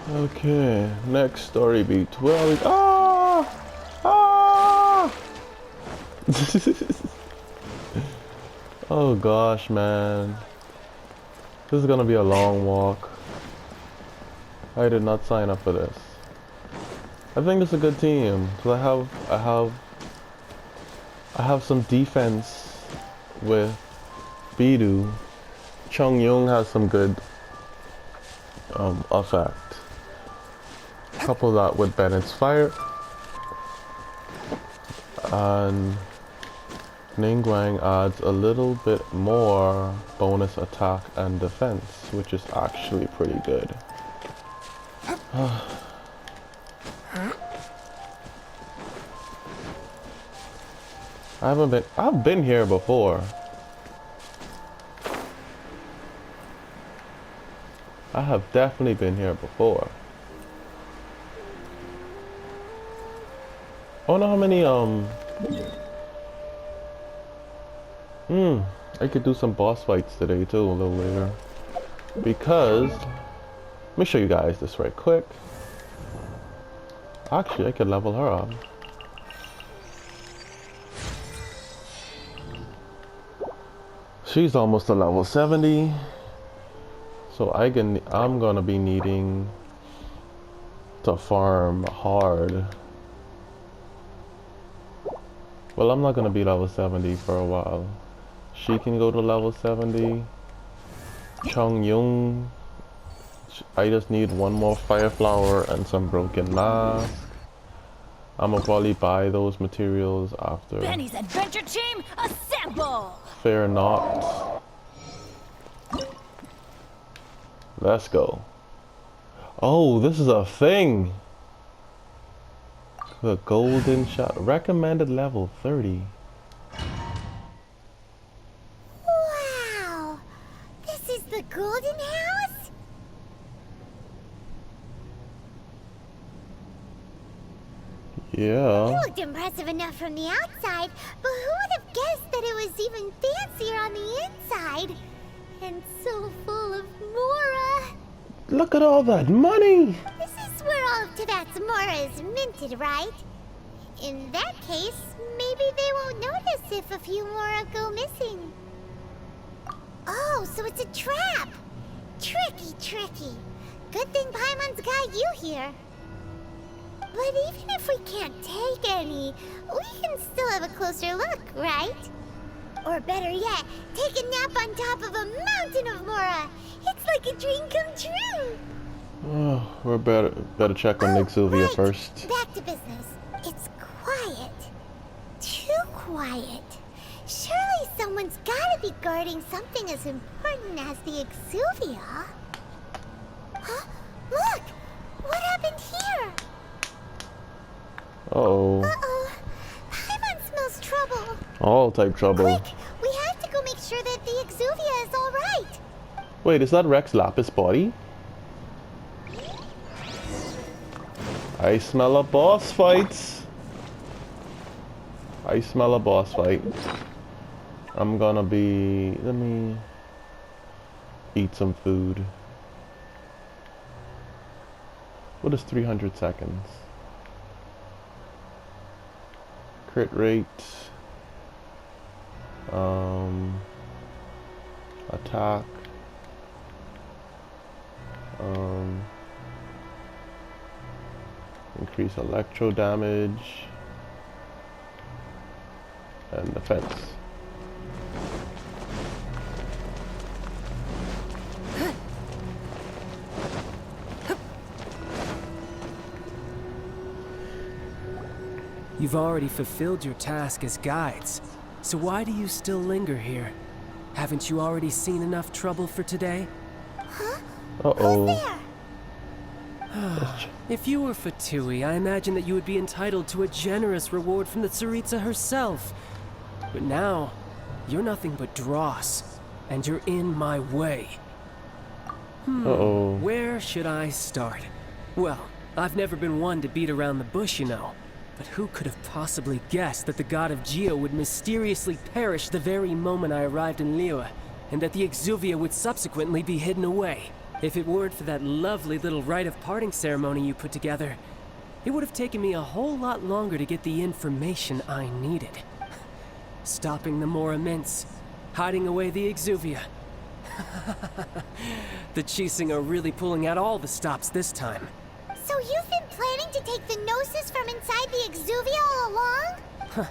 Okay, next story beat 12. Ah! Ah! Oh gosh, man. This is gonna be a long walk. I did not sign up for this. I think it's a good team. So I have some defense with Bidu. Chung Yung has some good effect. Couple that with Bennett's fire. And Ningguang adds a little bit more bonus attack and defense, which is actually pretty good. I've been here before. I have definitely been here before. I wonder how many, I could do some boss fights today too, a little later. Because, let me show you guys this right quick. Actually, I could level her up. She's almost a level 70. So I'm gonna be needing to farm hard. Well, I'm not gonna be level 70 for a while. She can go to level 70. Chung Yung. I just need one more fire flower and some broken mask. I'm gonna probably buy those materials after. Benny's adventure team, assemble! Fear not. Let's go. Oh, this is a thing. The golden shot. Recommended level 30. Wow! This is the Golden House? Yeah. It looked impressive enough from the outside, but who would have guessed that it was even fancier on the inside? And so full of Mora. Look at all that money. This is where all of Tibet's Mora is minted, right? In that case, maybe they won't notice if a few Mora go missing. Oh, so it's a trap! Tricky, tricky. Good thing Paimon's got you here. But even if we can't take any, we can still have a closer look, right? Or better yet, take a nap on top of a mountain of Mora. It's like a dream come true. Oh, we're better check on Nick Sylvia right. first. Back to business. It's quiet. Too quiet. Surely someone's gotta be guarding something as important as the Exuvia. Huh? Look! What happened here? Uh-oh. Uh-oh. Paimon smells trouble. All type trouble. Quick! We have to go make sure that the Exuvia is alright. Wait, is that Rex Lapis' body? I smell a boss fight. I smell a boss fight. I'm gonna be... Let me... eat some food. What is 300 seconds? Crit rate. Attack. Increase electro damage. And defense. You've already fulfilled your task as guides, so why do you still linger here? Haven't you already seen enough trouble for today? Huh? Uh-oh. Who's there? If you were Fatui, I imagine that you would be entitled to a generous reward from the Tsaritsa herself. But now, you're nothing but dross, and you're in my way. Uh-oh. Where should I start? Well, I've never been one to beat around the bush, you know. But who could have possibly guessed that the god of Geo would mysteriously perish the very moment I arrived in Liyue, and that the Exuvia would subsequently be hidden away? If it weren't for that lovely little rite of parting ceremony you put together, it would have taken me a whole lot longer to get the information I needed. Stopping the Mora Mints, hiding away the Exuvia. The Chising are really pulling out all the stops this time. So you've been planning to take the Gnosis from inside the Exuvia all along?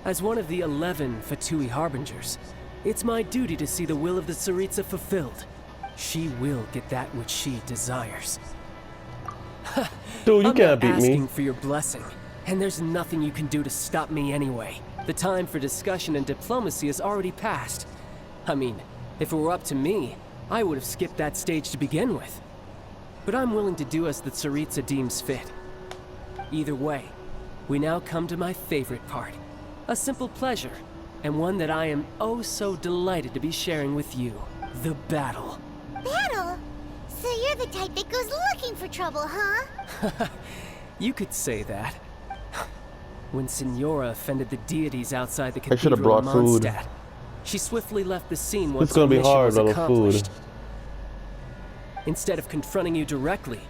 As one of the 11 Fatui Harbingers, it's my duty to see the will of the Tsaritsa fulfilled. She will get that which she desires. Dude, you I'm can't not beat asking me. for your blessing, and there's nothing you can do to stop me anyway. The time for discussion and diplomacy has already passed. I mean, if it were up to me, I would have skipped that stage to begin with. But I'm willing to do as the Tsaritsa deems fit. Either way, we now come to my favorite part. A simple pleasure, and one that I am oh so delighted to be sharing with you. The battle. Battle? So you're the type that goes looking for trouble, huh? You could say that. When Signora offended the deities outside the I should have cathedral in brought food. Mondstadt, she swiftly left the scene once It's gonna her be mission hard was without accomplished. food. Instead of confronting you directly,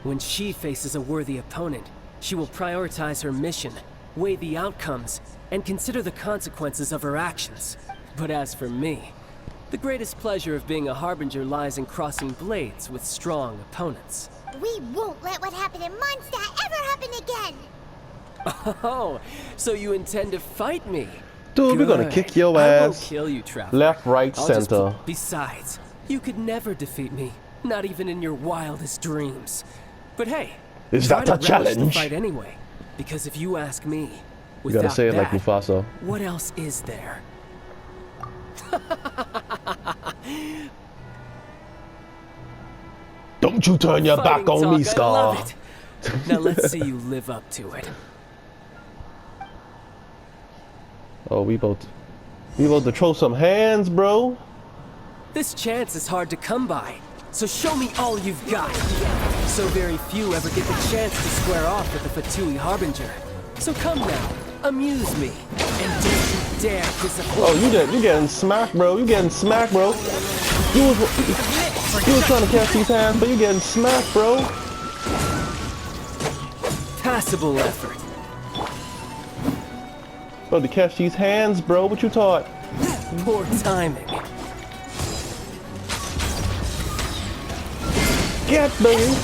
when she faces a worthy opponent, she will prioritize her mission, weigh the outcomes, and consider the consequences of her actions. But as for me, the greatest pleasure of being a Harbinger lies in crossing blades with strong opponents. We won't let what happened in Mondstadt ever happen again! Oh, so you intend to fight me? Dude, we're gonna Good. kick your I won't ass. kill you, Traveler. Left, right, I'll just- center. Besides, you could never defeat me, not even in your wildest dreams. But hey, Is try that to a relish the challenge? fight anyway, because if you ask me, You without gotta say it like that, Mufasa. what else is there? Don't you turn your Fighting back on me, talk, I love Scar. it. Now let's see you live up to it. Oh, we about to throw some hands, bro. This chance is hard to come by, so show me all you've got. So very few ever get the chance to square off with the Fatui Harbinger. So come now, amuse me, and don't you dare disappoint. Oh, you getting smacked, bro. You getting smacked, bro. You was trying to catch these hands, but you getting smacked, bro. Passable effort. About to catch these hands, bro. What you taught? Poor timing. Get, baby.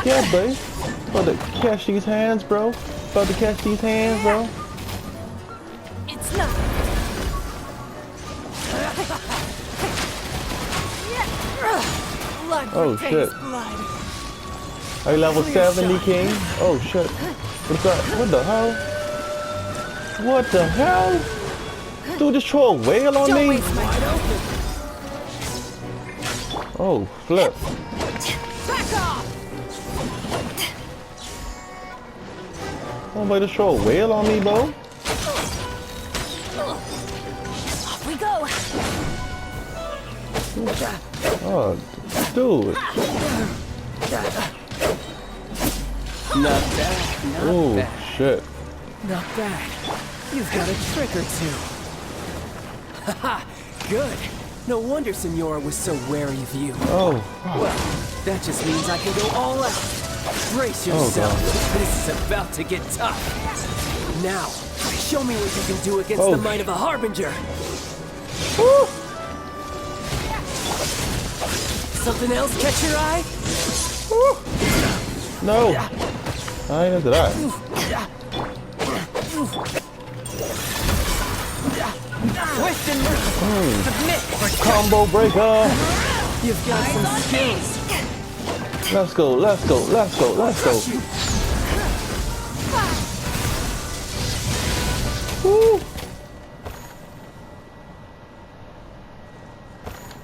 Get, baby. About to catch these hands, bro. About to catch these hands, bro. It's not. Blood Oh, retains shit. blood. Are you level Clear 70, shot. King? Oh, shit. What's that? What the hell? What the hell? Dude, just throw a whale on Don't me? waste my open. Oh, flip. Back off. Somebody just throw a whale on me, bro? Off we go. Oh, dude. Not bad, not Oh, bad, shit. not bad. You've got a trick or two. Haha, good. No wonder Signora was so wary of you. Oh, Well, that just means I can go all out. Brace yourself. This is about to get tough. Now, show me what you can do against Oh. the might of a Harbinger. woo. Something else catch your eye? No. I ain't into that. Twist and move. Submit. Combo breaker. You've got some skills. Let's go, let's go, let's go, let's go. Woo.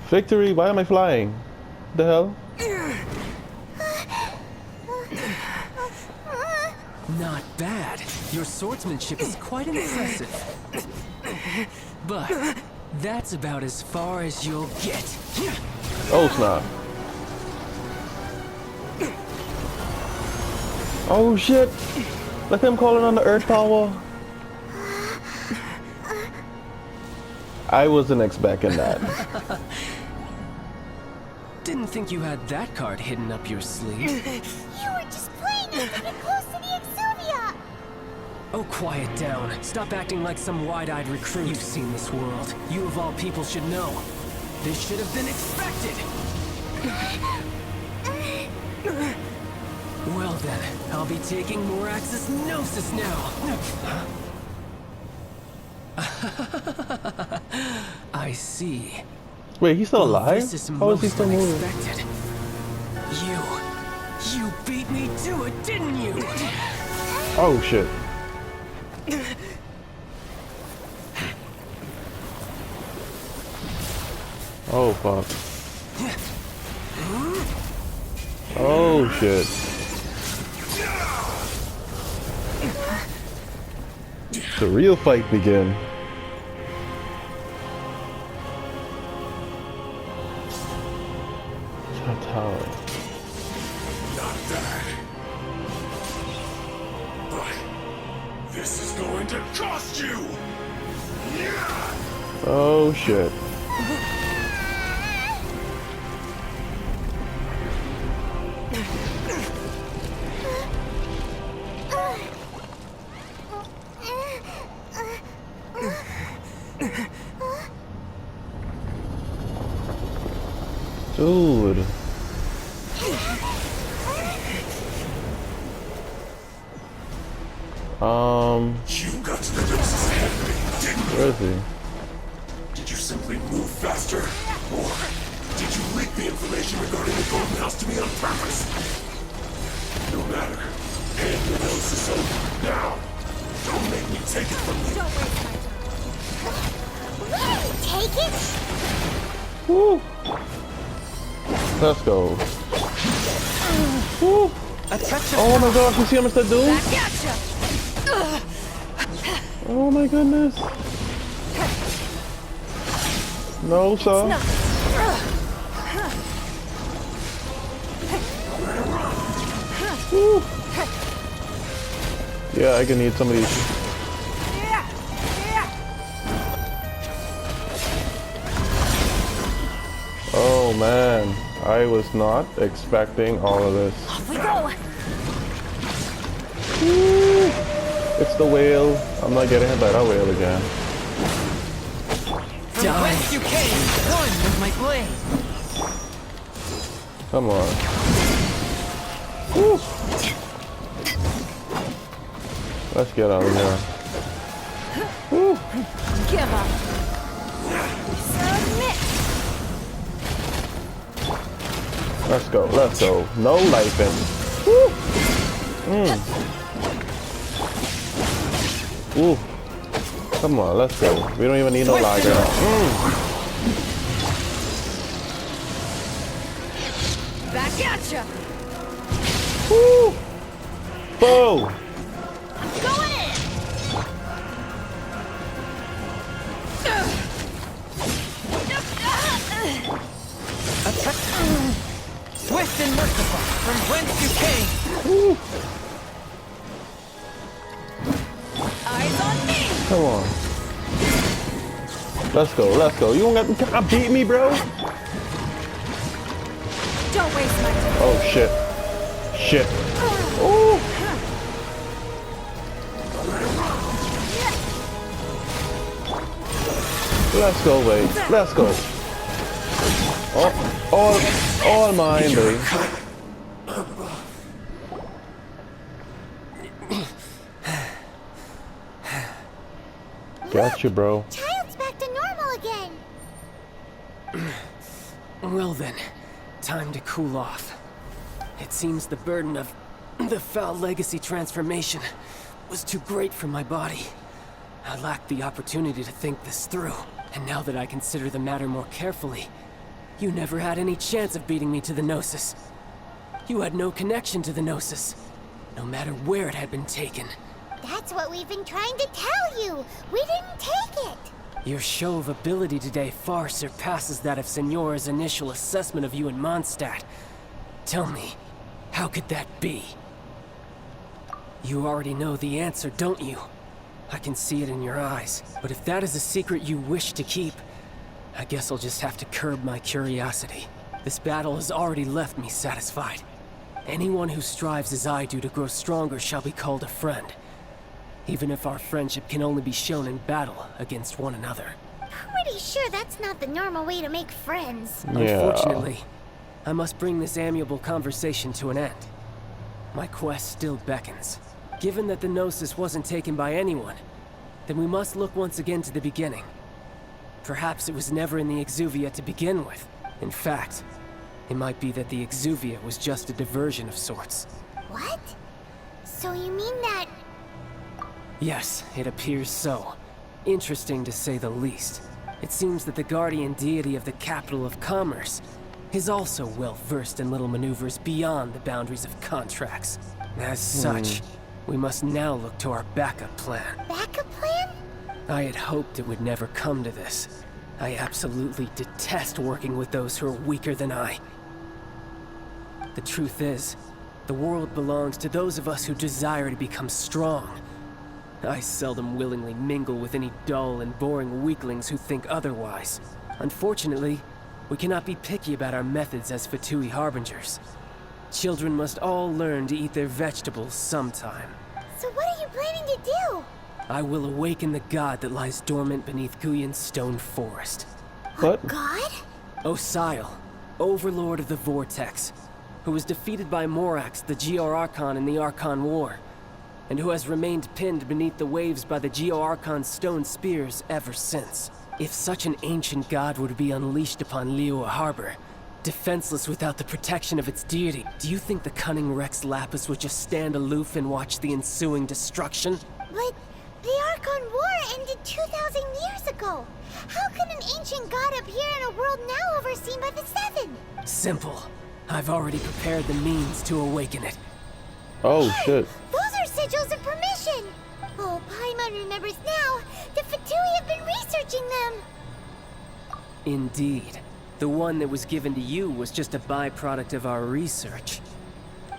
Victory, why am I flying? What the hell? Not bad. Your swordsmanship is quite impressive. But that's about as far as you'll get. Oh, snap. Oh, shit. Look at him calling on the earth power. I wasn't expecting that. Didn't think you had that card hidden up your sleeve. You were just playing us to get close to the Exuvia! Oh, quiet down. Stop acting like some wide-eyed recruit. You've seen this world. You of all people should know. This should have been expected! Well then, I'll be taking more Axis Gnosis now! I see. Wait, he's still alive? This is How is he most still moving? unexpected. You beat me to it, didn't you? Oh shit. Oh fuck. Oh shit. The real fight begin. Tower. Not that. But this is going to cost you! Oh shit. Dude. You got to the Gnosis ahead of me, didn't you? Where is he? Did you simply move faster? Or did you leak the information regarding the Golden House to me on purpose? No matter. Hand the Gnosis over now. Don't make me take it from you. Don't waste my time. Take it? Woo. Let's go. Woo. Oh my gosh, you see how much that do? Back at ya! Oh my goodness. No, sir. No. Woo. Yeah, I can need some of these. Oh man, I was not expecting all of this. Off we go! Woo. It's the whale. I'm not getting hit by that whale again. From whence you came, one with my blade. Come on. Woo. Let's get out of here. Woo. Give up. Submit. Let's go, let's go. No life in. Woo. Ooh. Come on, let's go. We don't even need no lager. Back at ya. Woo. Boom. Go in. Swift and merciful, from whence you came. Woo. Eyes on me. Come on. Let's go, let's go. You can't beat me, bro. Don't waste my time. Oh shit. Shit. Ooh. Let's go, Wade. Let's go. All mine, baby. Got you, bro. Child's back to normal again. Well then, time to cool off. It seems the burden of the foul legacy transformation was too great for my body. I lacked the opportunity to think this through, and now that I consider the matter more carefully, you never had any chance of beating me to the Gnosis. You had no connection to the Gnosis, no matter where it had been taken. That's what we've been trying to tell you. We didn't take it. Your show of ability today far surpasses that of Signora's initial assessment of you in Mondstadt. Tell me, how could that be? You already know the answer, don't you? I can see it in your eyes. But if that is a secret you wish to keep, I guess I'll just have to curb my curiosity. This battle has already left me satisfied. Anyone who strives as I do to grow stronger shall be called a friend. Even if our friendship can only be shown in battle against one another. Pretty sure that's not the normal way to make friends. Yeah. Unfortunately, I must bring this amiable conversation to an end. My quest still beckons. Given that the Gnosis wasn't taken by anyone, then we must look once again to the beginning. Perhaps it was never in the Exuvia to begin with. In fact, it might be that the Exuvia was just a diversion of sorts. What? So you mean that... Yes, it appears so. Interesting to say the least. It seems that the guardian deity of the capital of commerce is also well versed in little maneuvers beyond the boundaries of contracts. As such, we must now look to our backup plan. backup plan? I had hoped it would never come to this. I absolutely detest working with those who are weaker than I. The truth is, the world belongs to those of us who desire to become strong. I seldom willingly mingle with any dull and boring weaklings who think otherwise. Unfortunately, we cannot be picky about our methods as Fatui Harbingers. Children must all learn to eat their vegetables sometime. So what are you planning to do? I will awaken the god that lies dormant beneath Guyon's stone forest. What? God? Osial, overlord of the Vortex, who was defeated by Morax, the Geo-Archon in the Archon War, and who has remained pinned beneath the waves by the Geo-Archon's stone spears ever since. If such an ancient god were to be unleashed upon Liyue Harbor, defenseless without the protection of its deity, do you think the cunning Rex Lapis would just stand aloof and watch the ensuing destruction? But the Archon War ended 2,000 years ago. How can an ancient god appear in a world now overseen by the Seven? Simple. I've already prepared the means to awaken it. Oh shit. Those are sigils of permission! Oh, Paimon remembers now. The Fatui have been researching them! Indeed. The one that was given to you was just a byproduct of our research.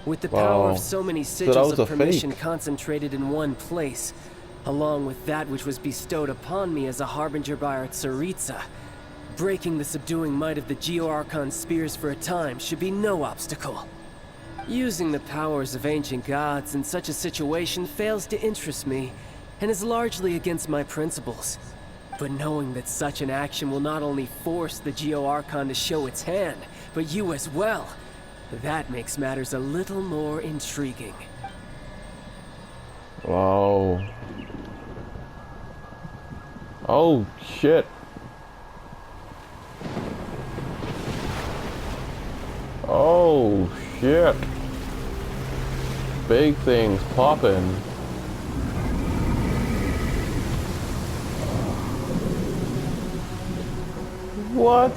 With the power Wow. of so many So that sigils was of a permission fake. concentrated in one place, along with that which was bestowed upon me as a harbinger by our Tsaritsa, breaking the subduing might of the Geo-Archon spears for a time should be no obstacle. Using the powers of ancient gods in such a situation fails to interest me, and is largely against my principles. But knowing that such an action will not only force the Geo-Archon to show its hand, but you as well, that makes matters a little more intriguing. Wow. Oh shit. Oh shit. Big things popping. What?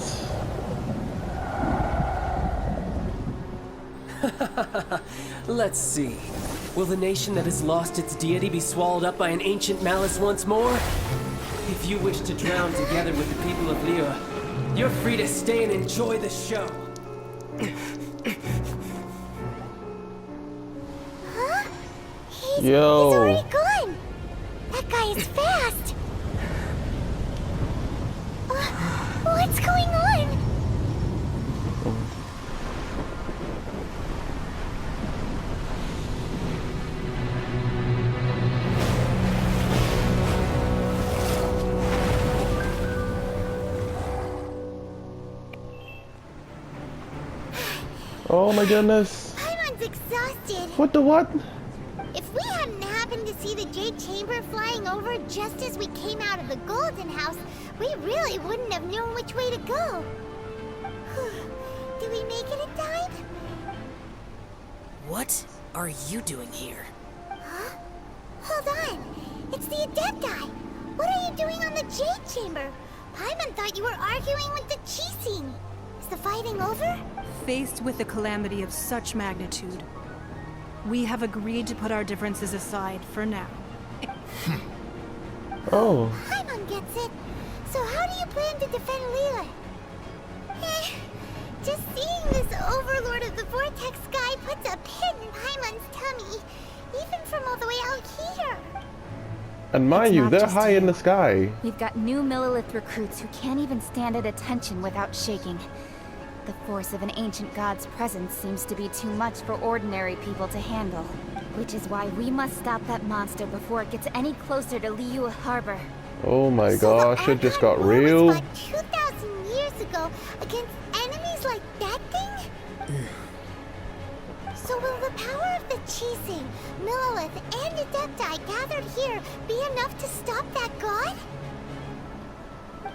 Let's see. Will the nation that has lost its deity be swallowed up by an ancient malice once more? If you wish to drown together with the people of Liyue, you're free to stay and enjoy the show. Huh? He's Yo. already gone! That guy is fast! What's going on? Oh my goodness. Paimon's exhausted. What the what? If we hadn't happened to see the Jade Chamber flying over just as we came out of the Golden House, we really wouldn't have known which way to go. Did we make it in time? What are you doing here? Huh? Hold on. It's the Adepti. What are you doing on the Jade Chamber? Paimon thought you were arguing with the Chising. Is the fighting over? Faced with a calamity of such magnitude, we have agreed to put our differences aside for now. Oh. Paimon gets it. So how do you plan to defend Liyue? Just seeing this Overlord of the Vortex guy puts a pin in Paimon's tummy, even from all the way out here. And mind It's you, not they're just high you. in the sky. We've got new Millilith recruits who can't even stand at attention without shaking. The force of an ancient god's presence seems to be too much for ordinary people to handle. Which is why we must stop that monster before it gets any closer to Liyue Harbor. Oh my gosh, it just got Archon War was real. fought 2,000 years ago against enemies like that thing? So will the power of the Chising, Millowith, and Adepti gathered here be enough to stop that god?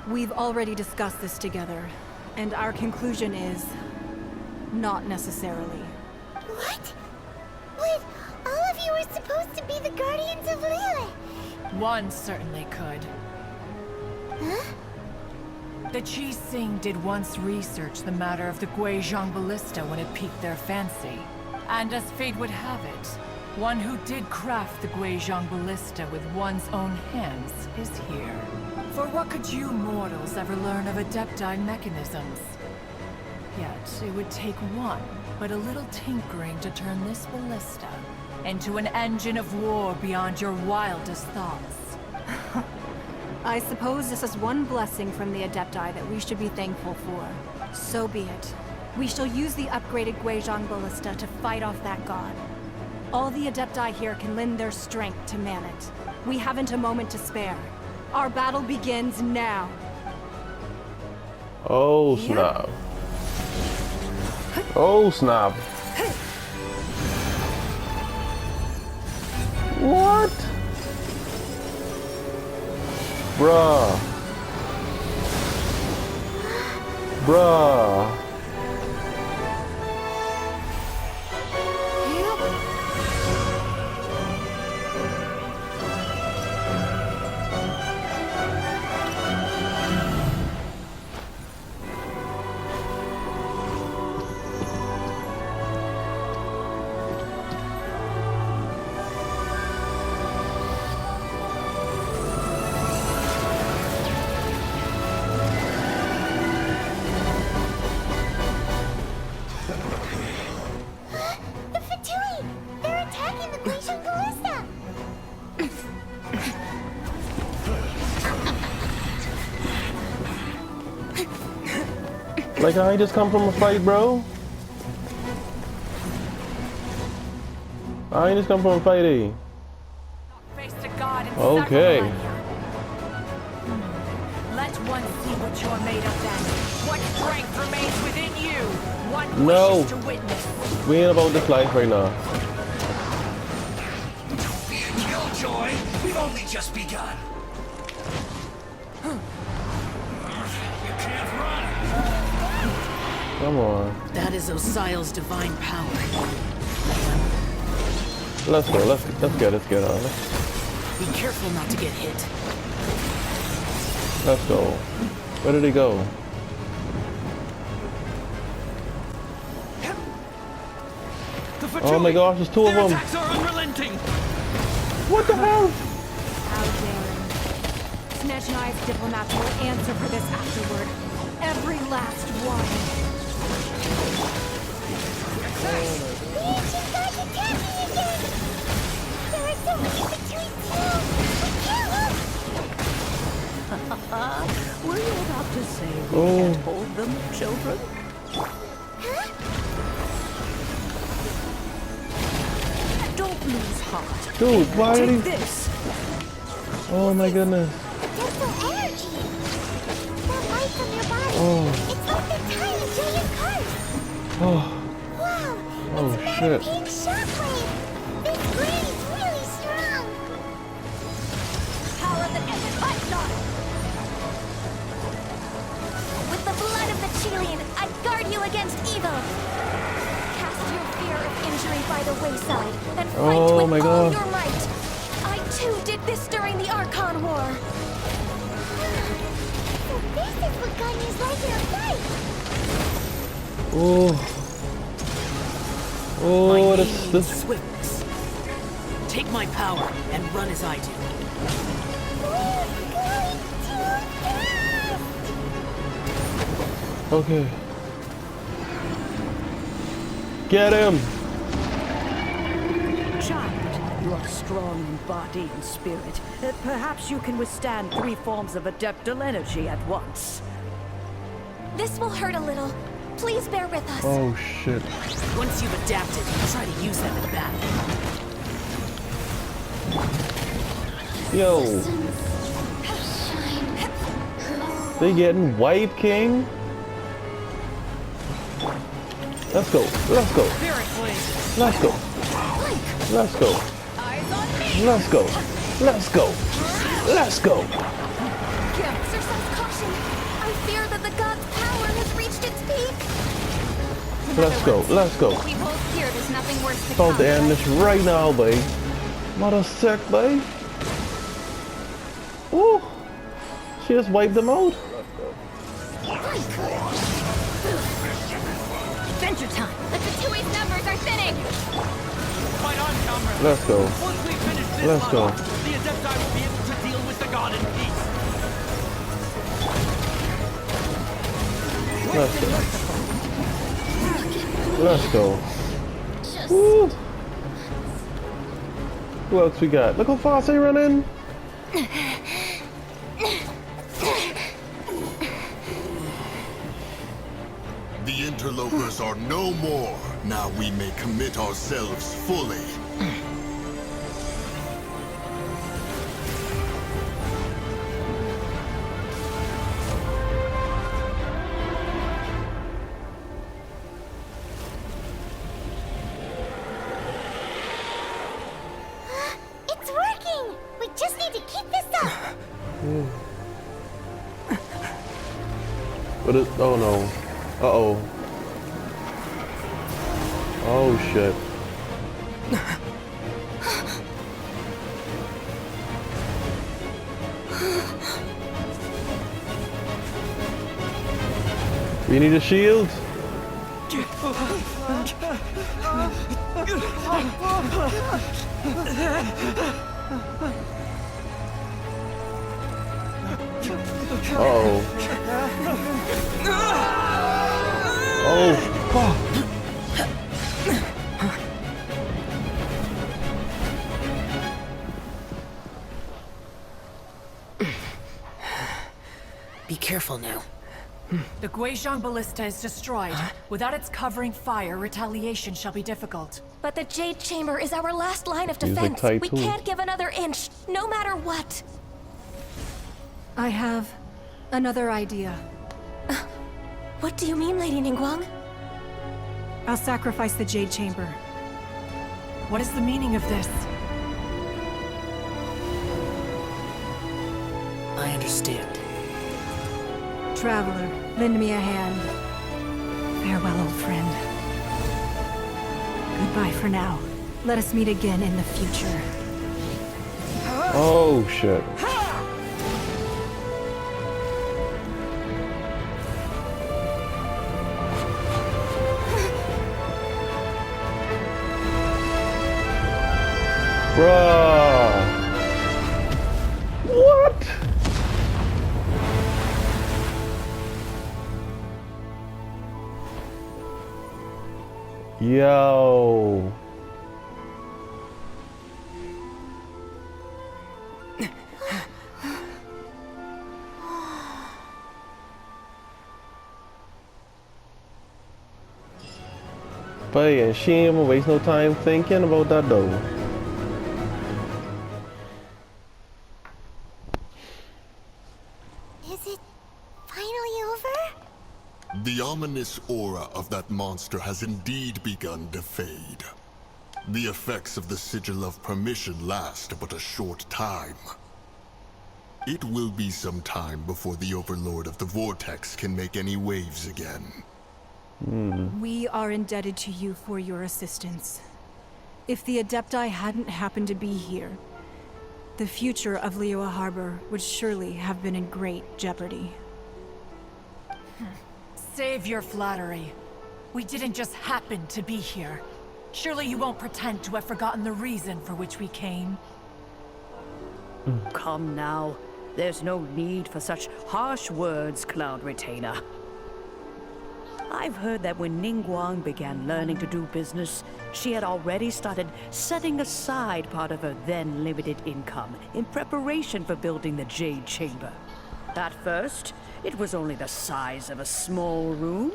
We've already discussed this together, and our conclusion is not necessarily. What? But all of you were supposed to be the guardians of Liyue. One certainly could. Huh? The Chising did once research the matter of the Guizhong Ballista when it piqued their fancy. And as fate would have it, one who did craft the Guizhong Ballista with one's own hands is here. For what could you mortals ever learn of Adepti mechanisms? Yet, it would take one, but a little tinkering to turn this ballista into an engine of war beyond your wildest thoughts. I suppose this is one blessing from the Adepti that we should be thankful for. So be it. We shall use the upgraded Guizhong Ballista to fight off that god. All the Adepti here can lend their strength to man it. We haven't a moment to spare. Our battle begins now. Oh snap. Oh snap. What? Bruh. Bruh. The Fatui! They're attacking the Guizhong Ballista! Like I just come from a fight, bro. I ain't just come from a fight, eh? Face to God and Okay. sacrifice. Let one see what you're made of then. What strength remains within you. One No. wishes to witness. We ain't about this life right now. Be a killjoy. We've only just begun. You can't run. Come on. That is Osial's divine power. Let's go. Let's get on. Be careful not to get hit. Let's go. Where did he go? Oh my gosh, there's two of them. Attacks are unrelenting. What the hell? How daring. Snetch and I's diplomats will answer for this afterward. Every last one. The ancient god's attacking again! There are so many Fatui too! We can't look! Were you about to say we Oh. can't hold them, children? Huh? Don't lose heart. Dude, why did Take he? this. Oh my goodness. Dental energy! That light from your body! Oh. It's like the time of Julian Curse! Oh, Wow! Oh, It's Madam shit. Pig's shockwave! This grade's really strong! Power that ended my shot! With the blood of the Chilean, I guard you against evil! Cast your fear of injury by the wayside, and fight Oh with my all God. your might! I too did this during the Archon War! So this is what Ganyu's like in a fight! oh, My oh! name This. means swiftness. Take my power and run as I do. We're going too fast! Okay. Get him! Child, you are strong in body and spirit. Perhaps you can withstand 3 forms of adeptal energy at once. This will hurt a little. Please bear with us. Oh shit. Once you've adapted, try to use them in battle. Yo. They getting white, King? Let's go. Let's go. Let's go. Let's go. Let's go. Let's go. Let's go. Exercise caution. I fear that the god's power has reached its peak. Let's go. Let's go. We hold here, there's nothing worse to About come. to end this right now, babe. Mother sick, babe. Ooh. She just wiped them out. Adventure time. The Tatooi's numbers are thinning. Fight on, comrade. Let's go. Once we finish this Let's go. level, the Adepti will be able to deal with the god in peace. Let's go. Woo. Who else we got? Look how fast they running. The interlopers are no more. Now we may commit ourselves fully. It's working! We just need to keep this up! What is? Oh no. Uh-oh. Oh shit. We need a shield. Uh-oh. Oh, fuck. Be careful now. The Guizhong Ballista is destroyed. Without its covering fire, retaliation shall be difficult. But the Jade Chamber is our last line of Music defense. tight We too. can't give another inch, no matter what. I have another idea. What do you mean, Lady Ningguang? I'll sacrifice the Jade Chamber. What is the meaning of this? I understand. Traveler, lend me a hand. Farewell, old friend. Goodbye for now. Let us meet again in the future. Oh shit. Bruh. What? Yo. But yeah, she ain't gonna waste no time thinking about that though. Is it finally over? The ominous aura of that monster has indeed begun to fade. The effects of the Sigil of Permission last but a short time. It will be some time before the Overlord of the Vortex can make any waves again. We are indebted to you for your assistance. If the Adepti hadn't happened to be here, the future of Liyue Harbor would surely have been in great jeopardy. Save your flattery. We didn't just happen to be here. Surely you won't pretend to have forgotten the reason for which we came. Come now. There's no need for such harsh words, Cloud Retainer. I've heard that when Ningguang began learning to do business, she had already started setting aside part of her then limited income in preparation for building the Jade Chamber. At first, it was only the size of a small room,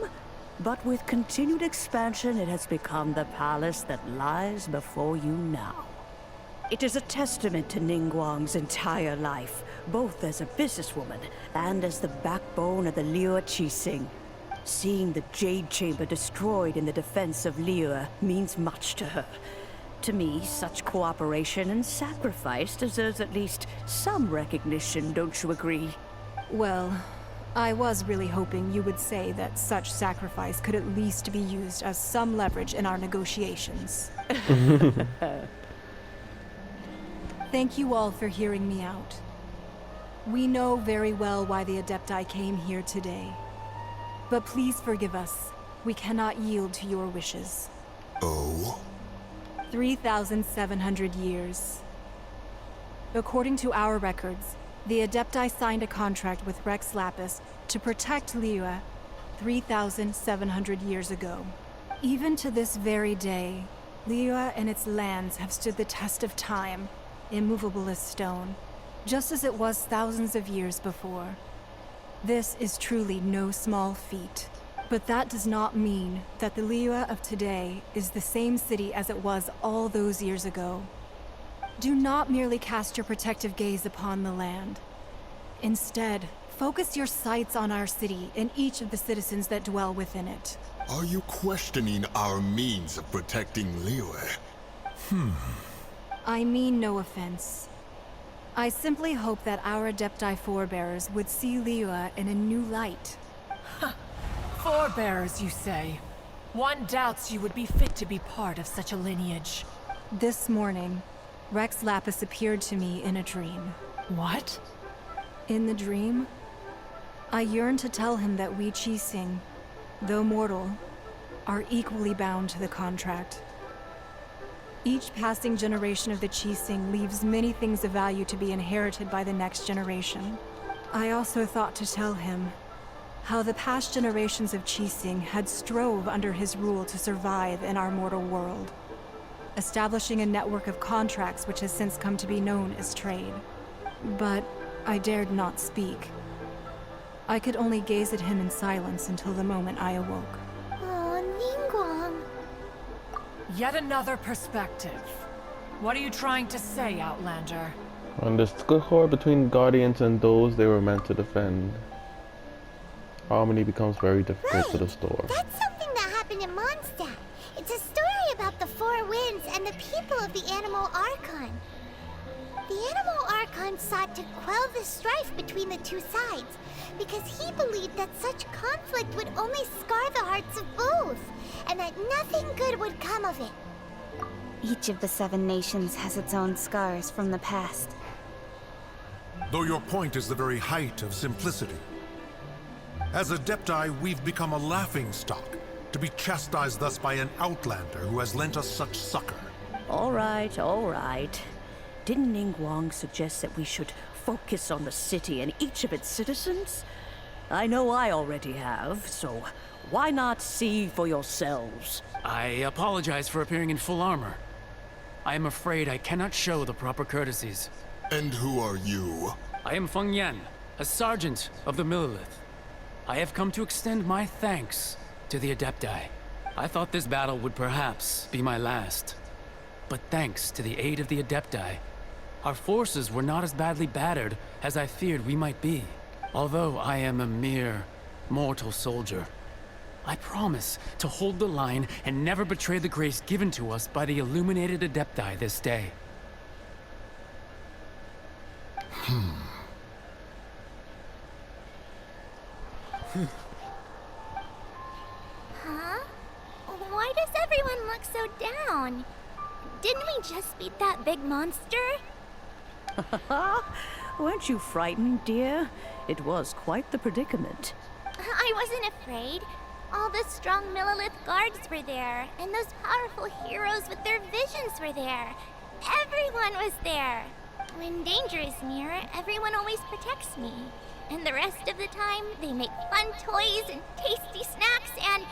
But with continued expansion, it has become the palace that lies before you now. It is a testament to Ningguang's entire life, both as a businesswoman and as the backbone of the Liyue Qixing. Seeing the Jade Chamber destroyed in the defense of Liyue means much to her. To me, such cooperation and sacrifice deserves at least some recognition, don't you agree? Well, I was really hoping you would say that such sacrifice could at least be used as some leverage in our negotiations. Thank you all for hearing me out. We know very well why the Adepti came here today. But please forgive us. We cannot yield to your wishes. Oh? 3,700 years. According to our records, the Adepti signed a contract with Rex Lapis to protect Liyue 3,700 years ago. Even to this very day, Liyue and its lands have stood the test of time, immovable as stone, just as it was thousands of years before. This is truly no small feat. But that does not mean that the Liyue of today is the same city as it was all those years ago. Do not merely cast your protective gaze upon the land. Instead, focus your sights on our city and each of the citizens that dwell within it. Are you questioning our means of protecting Liyue? I mean no offense. I simply hope that our Adepti forebears would see Liyue in a new light. Forebearers, you say? One doubts you would be fit to be part of such a lineage. This morning, Rex Lapis appeared to me in a dream. What? In the dream, I yearned to tell him that we Qixing, though mortal, are equally bound to the contract. Each passing generation of the Qixing leaves many things of value to be inherited by the next generation. I also thought to tell him how the past generations of Qixing had strove under his rule to survive in our mortal world, establishing a network of contracts which has since come to be known as trade. But I dared not speak. I could only gaze at him in silence until the moment I awoke. Oh, Ningguang. Yet another perspective. What are you trying to say, Outlander? And the discord between Guardians and those they were meant to defend. Harmony becomes very difficult to restore. That's something that happened in Mondstadt. It's a story about the Four Winds and the people of the Animal Archon. The Animal Archon sought to quell the strife between the two sides, because he believed that such conflict would only scar the hearts of both, and that nothing good would come of it. Each of the 7 nations has its own scars from the past. Though your point is the very height of simplicity. As Adepti, we've become a laughingstock, to be chastised thus by an outlander who has lent us such succor. All right, all right. Didn't Ningguang suggest that we should focus on the city and each of its citizens? I know I already have, so why not see for yourselves? I apologize for appearing in full armor. I am afraid I cannot show the proper courtesies. And who are you? I am Feng Yan, a sergeant of the Millelith. I have come to extend my thanks to the Adepti. I thought this battle would perhaps be my last. But thanks to the aid of the Adepti, our forces were not as badly battered as I feared we might be. Although I am a mere mortal soldier, I promise to hold the line and never betray the grace given to us by the illuminated Adepti this day. Huh? Why does everyone look so down? Didn't we just beat that big monster? Weren't you frightened, dear? It was quite the predicament. I wasn't afraid. All the strong Millelith guards were there, and those powerful heroes with their visions were there. Everyone was there. When danger is near, everyone always protects me. And the rest of the time, they make fun toys and tasty snacks and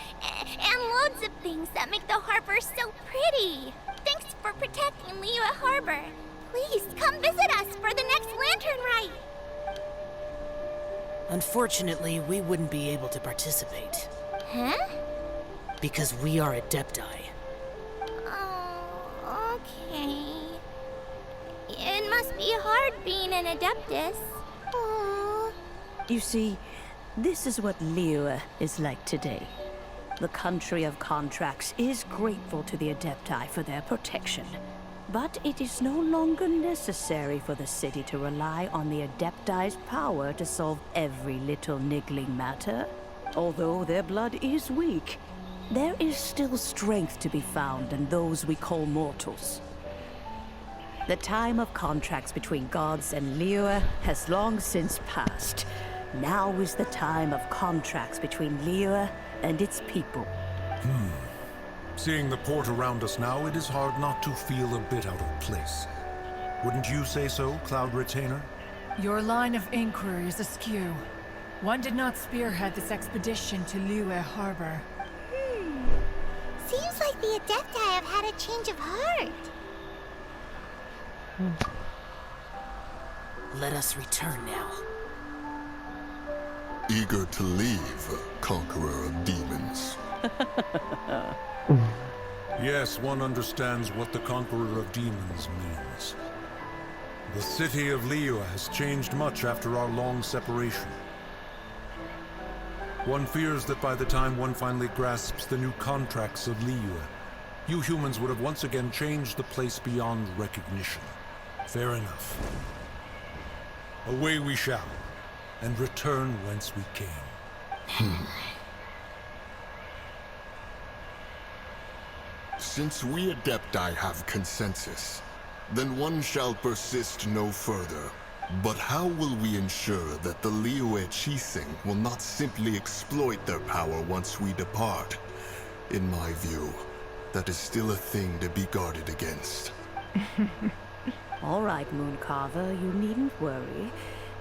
loads of things that make the harbor so pretty. Thanks for protecting Liyue Harbor. Please come visit us for the next lantern rite. Unfortunately, we wouldn't be able to participate. Huh? Because we are Adepti. Oh, okay. It must be hard being an Adeptus. Oh. You see, this is what Liyue is like today. The country of contracts is grateful to the Adepti for their protection. But it is no longer necessary for the city to rely on the Adepti's power to solve every little niggling matter. Although their blood is weak, there is still strength to be found in those we call mortals. The time of contracts between gods and Liyue has long since passed. Now is the time of contracts between Liyue and its people. Seeing the port around us now, it is hard not to feel a bit out of place. Wouldn't you say so, Cloud Retainer? Your line of inquiry is askew. One did not spearhead this expedition to Liyue Harbor. Seems like the Adepti have had a change of heart. Let us return now. Eager to leave, conqueror of demons. Yes, one understands what the Conqueror of Demons means. The city of Liyue has changed much after our long separation. One fears that by the time one finally grasps the new contracts of Liyue, you humans would have once again changed the place beyond recognition. Fair enough. Away we shall, and return whence we came. Since we Adepti have consensus, then one shall persist no further. But how will we ensure that the Liyue Chising will not simply exploit their power once we depart? In my view, that is still a thing to be guarded against. All right, Mooncarver, you needn't worry.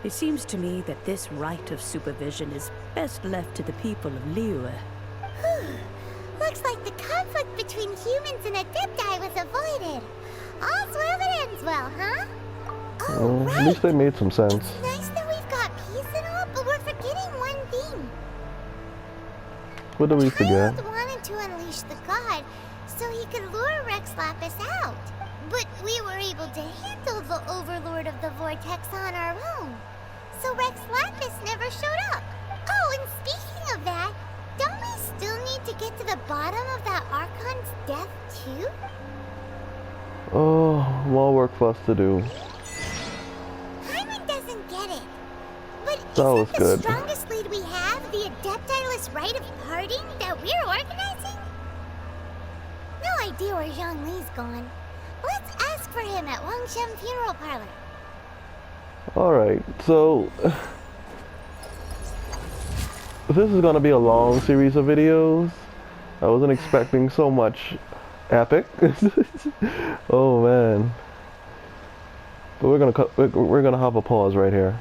It seems to me that this right of supervision is best left to the people of Liyue. Looks like the conflict between humans and Adepti was avoided. All's well that ends well, huh? Oh, Well, right. at least they made some sense. It's nice that we've got peace and all, but we're forgetting one thing. What do we forget? Child wanted to unleash the god so he could lure Rex Lapis out. But we were able to handle the Overlord of the Vortex on our own. So Rex Lapis never showed up. Oh, and speaking of that, don't we still need to get to the bottom of that Archon's death too? Oh, more work for us to do. Hyman doesn't get it. But That was isn't the good. strongest lead we have the Adeptiless rite of parting that we're organizing? No idea where Zhang Li's gone. Let's ask for him at Wang Shem Funeral Parlor. Alright, so this is gonna be a long series of videos. I wasn't expecting so much epic. Oh man. But we're gonna have a pause right here.